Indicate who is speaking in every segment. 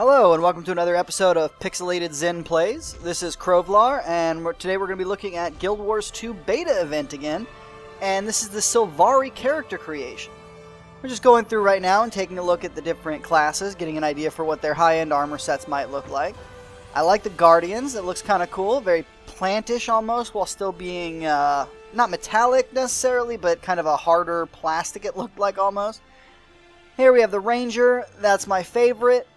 Speaker 1: Hello and welcome to another episode of Pixelated Zen Plays. This is Krovlar, and today we're going to be looking at Guild Wars 2 beta event again, and this is the Sylvari character creation. We're just going through right now and taking a look at the different classes, getting an idea for what their high-end armor sets might look like. I like the Guardians. It looks kind of cool, very plantish almost, while still being not metallic necessarily, but kind of a harder plastic it looked like almost. Here we have the Ranger. That's my favorite.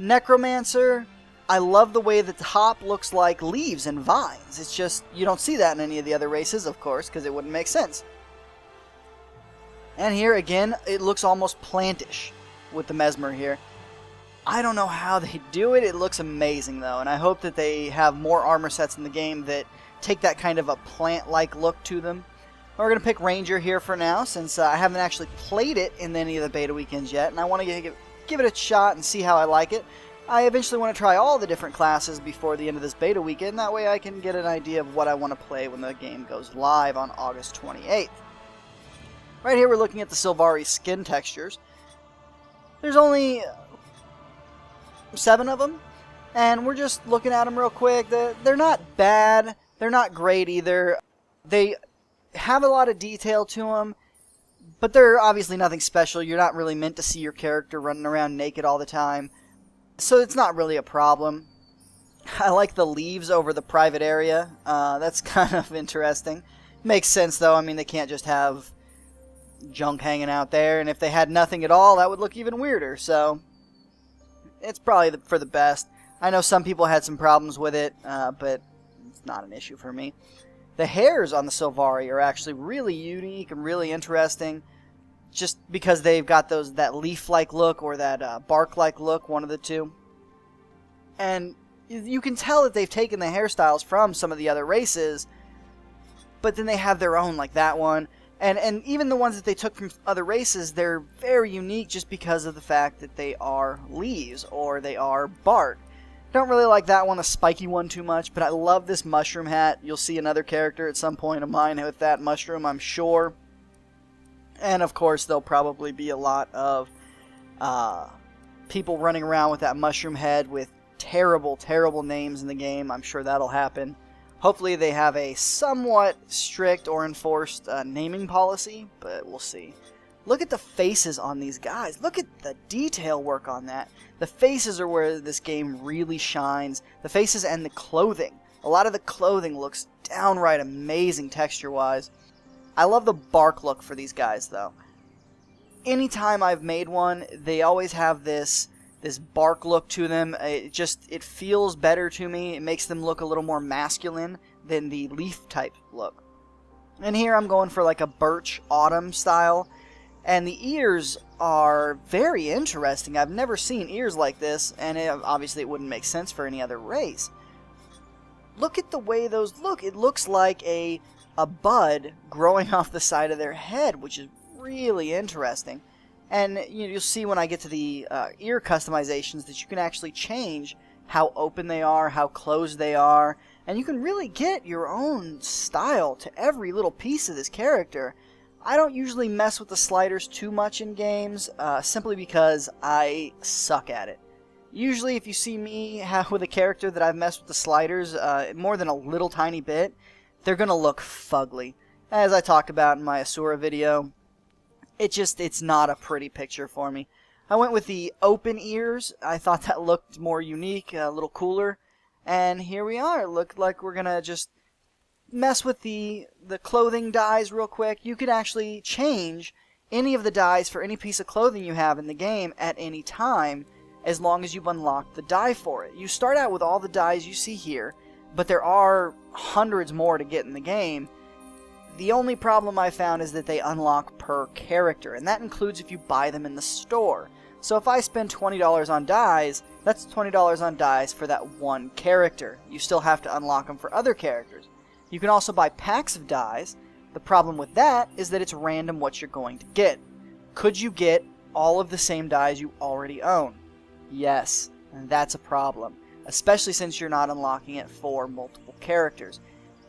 Speaker 1: Necromancer, I love the way that the top looks like leaves and vines. It's just, you don't see that in any of the other races, of course, because it wouldn't make sense. And here, again, it looks almost plantish with the Mesmer here. I don't know how they do it. It looks amazing, though, and I hope that they have more armor sets in the game that take that kind of a plant-like look to them. We're going to pick Ranger here for now, since I haven't actually played it in any of the beta weekends yet, and I want to give it a shot and see how I like it. I eventually want to try all the different classes before the end of this beta weekend. That way I can get an idea of what I want to play when the game goes live on August 28th. Right here we're looking at the Sylvari skin textures. There's only 7 of them, and we're just looking at them real quick. They're not bad. They're not great either. They have a lot of detail to them. But they're obviously nothing special. You're not really meant to see your character running around naked all the time. So it's not really a problem. I like the leaves over the private area. That's kind of interesting. Makes sense, though. I mean, they can't just have junk hanging out there. And if they had nothing at all, that would look even weirder. So it's probably for the best. I know some people had some problems with it, but it's not an issue for me. The hairs on the Sylvari are actually really unique and really interesting, just because they've got that leaf-like look or that bark-like look, one of the two. And you can tell that they've taken the hairstyles from some of the other races, but then they have their own, like that one. And even the ones that they took from other races, they're very unique just because of the fact that they are leaves or they are bark. Don't really like that one, the spiky one, too much, but I love this mushroom hat. You'll see another character at some point of mine with that mushroom, I'm sure. And, of course, there'll probably be a lot of people running around with that mushroom head with terrible, terrible names in the game. I'm sure that'll happen. Hopefully they have a somewhat strict or enforced naming policy, but we'll see. Look at the faces on these guys. Look at the detail work on that. The faces are where this game really shines. The faces and the clothing. A lot of the clothing looks downright amazing texture-wise. I love the bark look for these guys, though. Anytime I've made one, they always have this bark look to them. It feels better to me. It makes them look a little more masculine than the leaf-type look. And here I'm going for like a birch autumn style. And the ears are very interesting. I've never seen ears like this, and obviously it wouldn't make sense for any other race. Look at the way those look. It looks like a bud growing off the side of their head, which is really interesting. And you'll see when I get to the ear customizations that you can actually change how open they are, how closed they are, and you can really get your own style to every little piece of this character. I don't usually mess with the sliders too much in games, simply because I suck at it. Usually if you see me with a character that I've messed with the sliders more than a little tiny bit, they're going to look fugly. As I talked about in my Asura video, it's not a pretty picture for me. I went with the open ears. I thought that looked more unique, a little cooler. And here we are. Look like we're going to just mess with the clothing dyes real quick. You can actually change any of the dyes for any piece of clothing you have in the game at any time, as long as you've unlocked the dye for it. You start out with all the dyes you see here, but there are hundreds more to get in the game. The only problem I found is that they unlock per character, and that includes if you buy them in the store. So if I spend $20 on dyes, that's $20 on dyes for that one character. You still have to unlock them for other characters. You can also buy packs of dyes. The problem with that is that it's random what you're going to get. Could you get all of the same dyes you already own? Yes, and that's a problem, especially since you're not unlocking it for multiple characters.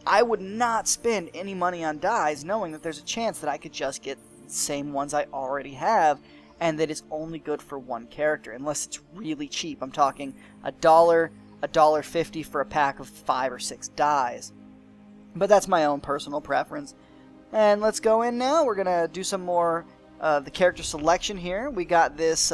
Speaker 1: I would not spend any money on dyes knowing that there's a chance that I could just get the same ones I already have and that it's only good for one character, unless it's really cheap. I'm talking $1, $1.50 for a pack of 5 or 6 dies. But that's my own personal preference. And let's go in now. We're going to do some more the character selection here. We got this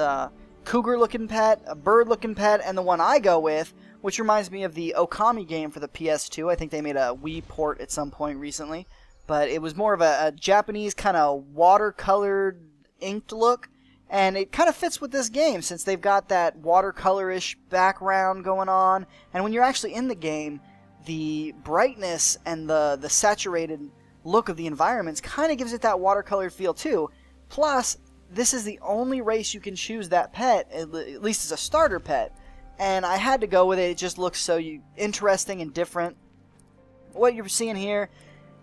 Speaker 1: cougar-looking pet, a bird-looking pet, and the one I go with, which reminds me of the Okami game for the PS2. I think they made a Wii port at some point recently. But it was more of a Japanese kind of watercolored, inked look. And it kind of fits with this game since they've got that watercolor-ish background going on. And when you're actually in the game, the brightness and the saturated look of the environments kind of gives it that watercolor feel too. Plus, this is the only race you can choose that pet, at least as a starter pet. And I had to go with it. It just looks so interesting and different. What you're seeing here,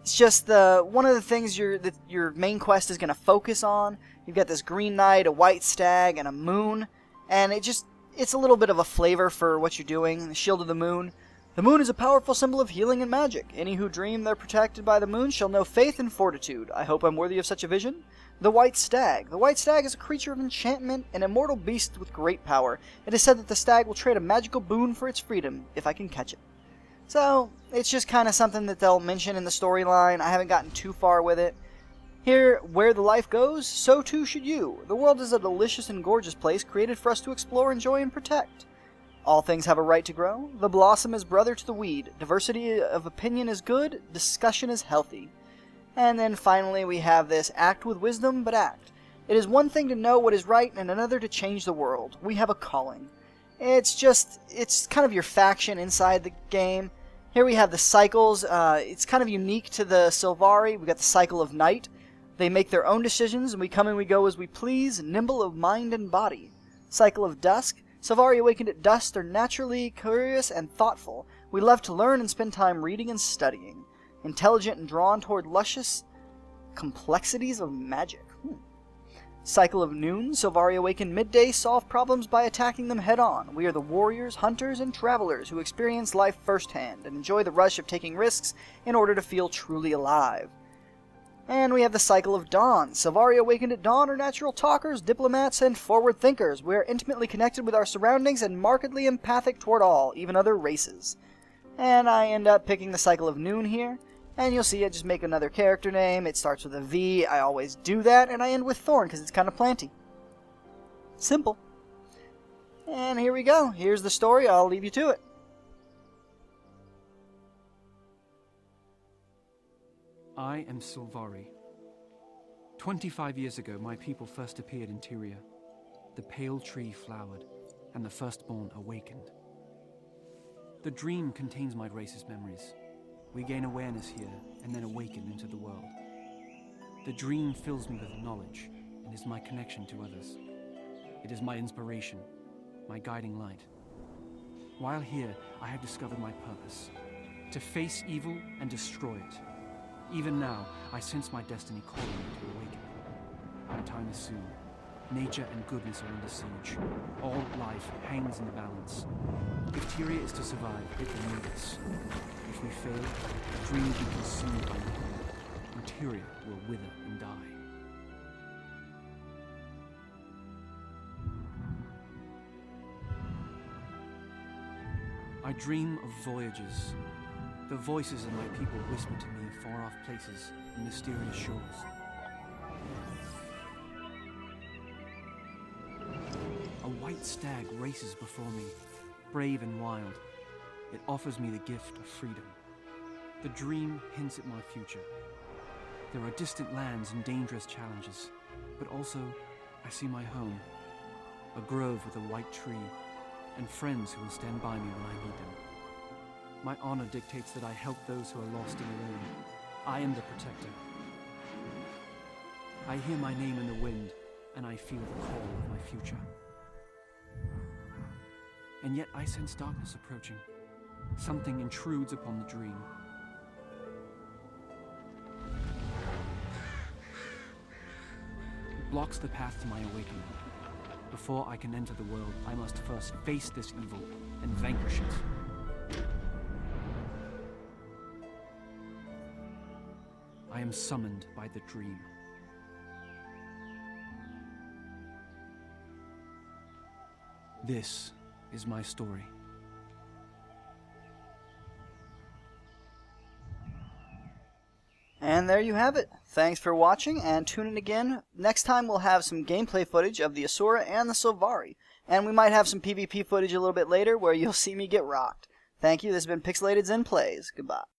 Speaker 1: it's just one of the things your main quest is going to focus on. You've got this green knight, a white stag, and a moon. And it's a little bit of a flavor for what you're doing. The Shield of the Moon. The moon is a powerful symbol of healing and magic. Any who dream they're protected by the moon shall know faith and fortitude. I hope I'm worthy of such a vision. The white stag. The white stag is a creature of enchantment, an immortal beast with great power. It is said that the stag will trade a magical boon for its freedom, if I can catch it. So, it's just kind of something that they'll mention in the storyline. I haven't gotten too far with it. Here, where the life goes, so too should you. The world is a delicious and gorgeous place created for us to explore, enjoy, and protect. All things have a right to grow. The blossom is brother to the weed. Diversity of opinion is good. Discussion is healthy. And then finally we have this: act with wisdom, but act. It is one thing to know what is right and another to change the world. We have a calling. It's kind of your faction inside the game. Here we have the cycles. It's kind of unique to the Sylvari. We've got the cycle of night. They make their own decisions, and we come and we go as we please, nimble of mind and body. Cycle of dusk. Sylvari awakened at dusk are naturally curious and thoughtful. We love to learn and spend time reading and studying. Intelligent and drawn toward luscious complexities of magic. Cycle of noon. Sylvari awakened midday, solve problems by attacking them head-on. We are the warriors, hunters, and travelers who experience life firsthand and enjoy the rush of taking risks in order to feel truly alive. And we have the cycle of dawn. Sylvari awakened at dawn are natural talkers, diplomats, and forward thinkers. We are intimately connected with our surroundings and markedly empathic toward all, even other races. And I end up picking the cycle of noon here. And you'll see I just make another character name. It starts with a V. I always do that. And I end with Thorn because it's kind of planty. Simple. And here we go. Here's the story. I'll leave you to it.
Speaker 2: I am Sylvari. 25 years ago, my people first appeared in Tyria. The pale tree flowered, and the firstborn awakened. The dream contains my race's memories. We gain awareness here, and then awaken into the world. The dream fills me with knowledge, and is my connection to others. It is my inspiration, my guiding light. While here, I have discovered my purpose: to face evil and destroy it. Even now, I sense my destiny calling me to awaken. My time is soon. Nature and goodness are under siege. All life hangs in the balance. If Tyria is to survive, it will need us. If we fail, the dream will be consumed by the hunger, and Tyria will wither and die. I dream of voyages. The voices of my people whisper to me of far-off places and mysterious shores. A white stag races before me, brave and wild. It offers me the gift of freedom. The dream hints at my future. There are distant lands and dangerous challenges, but also I see my home, a grove with a white tree, and friends who will stand by me when I need them. My honor dictates that I help those who are lost and alone. I am the protector. I hear my name in the wind, and I feel the call of my future. And yet I sense darkness approaching. Something intrudes upon the dream. It blocks the path to my awakening. Before I can enter the world, I must first face this evil and vanquish it. I am summoned by the dream. This is my story.
Speaker 1: And there you have it. Thanks for watching, and tune in again. Next time we'll have some gameplay footage of the Asura and the Sylvari. And we might have some PvP footage a little bit later where you'll see me get rocked. Thank you. This has been Pixelated Zen Plays. Goodbye.